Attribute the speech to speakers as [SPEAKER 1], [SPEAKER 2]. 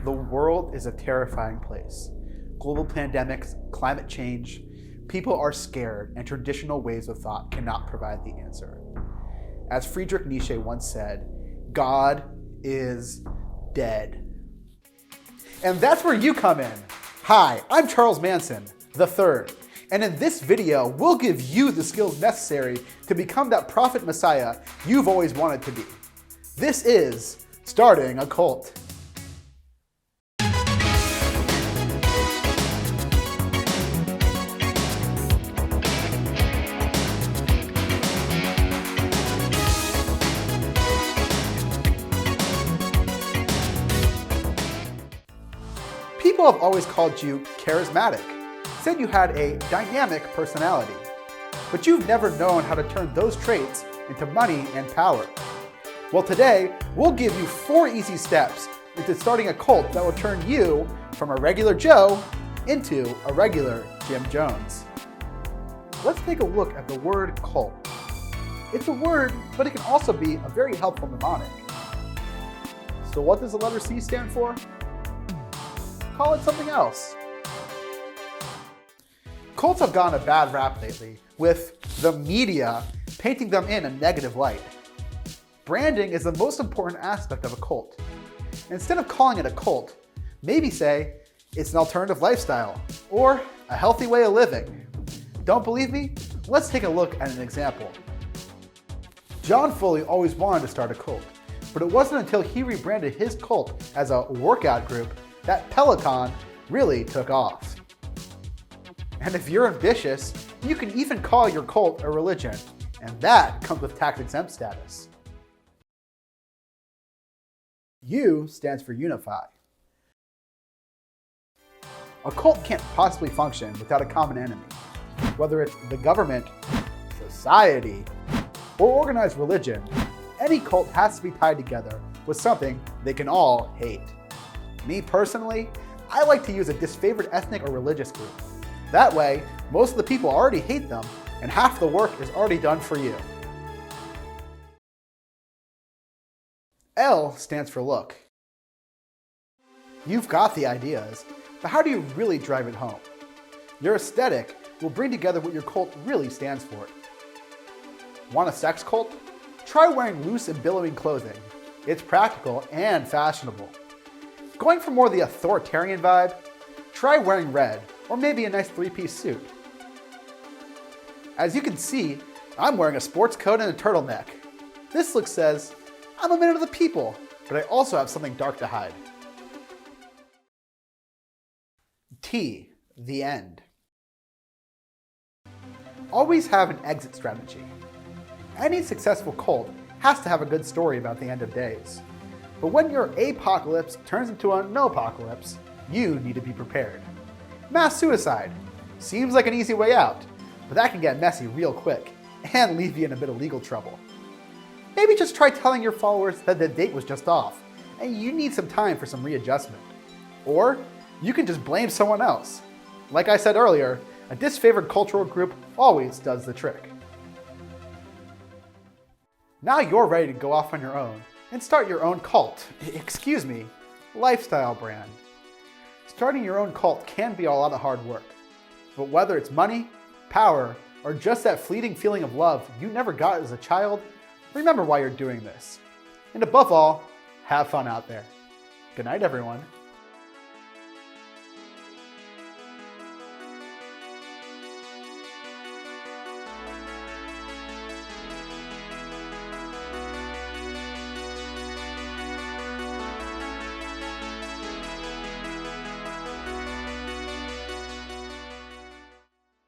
[SPEAKER 1] The world is a terrifying place. Global pandemics, climate change, people are scared, and traditional ways of thought cannot provide the answer. As Friedrich Nietzsche once said, God is dead. And that's where you come in. Hi, I'm Charles Manson III, and in this video, we'll give you the skills necessary to become that prophet messiah you've always wanted to be. This is Starting a Cult. People have always called you charismatic, said you had a dynamic personality, but you've never known how to turn those traits into money and power. Well, today, we'll give you 4 easy steps into starting a cult that will turn you from a regular Joe into a regular Jim Jones. Let's take a look at the word cult. It's a word, but it can also be a very helpful mnemonic. So what does the letter C stand for? Call it something else. Cults have gotten a bad rap lately, with the media painting them in a negative light. Branding is the most important aspect of a cult. Instead of calling it a cult, maybe say it's an alternative lifestyle or a healthy way of living. Don't believe me? Let's take a look at an example. John Foley always wanted to start a cult, but it wasn't until he rebranded his cult as a workout group that Peloton really took off. And if you're ambitious, you can even call your cult a religion, and that comes with tax-exempt status. U stands for unify. A cult can't possibly function without a common enemy. Whether it's the government, society, or organized religion, any cult has to be tied together with something they can all hate. Me personally, I like to use a disfavored ethnic or religious group. That way, most of the people already hate them, and half the work is already done for you. L stands for look. You've got the ideas, but how do you really drive it home? Your aesthetic will bring together what your cult really stands for. Want a sex cult? Try wearing loose and billowing clothing. It's practical and fashionable. Going for more the authoritarian vibe? Try wearing red, or maybe a nice 3-piece suit. As you can see, I'm wearing a sports coat and a turtleneck. This look says, I'm a man of the people, but I also have something dark to hide. T, the end. Always have an exit strategy. Any successful cult has to have a good story about the end of days. But when your apocalypse turns into a no-apocalypse, you need to be prepared. Mass suicide. Seems like an easy way out, but that can get messy real quick and leave you in a bit of legal trouble. Maybe just try telling your followers that the date was just off and you need some time for some readjustment. Or you can just blame someone else. Like I said earlier, a disfavored cultural group always does the trick. Now you're ready to go off on your own and start your own cult, lifestyle brand. Starting your own cult can be a lot of hard work, but whether it's money, power, or just that fleeting feeling of love you never got as a child, remember why you're doing this. And above all, have fun out there. Good night, everyone.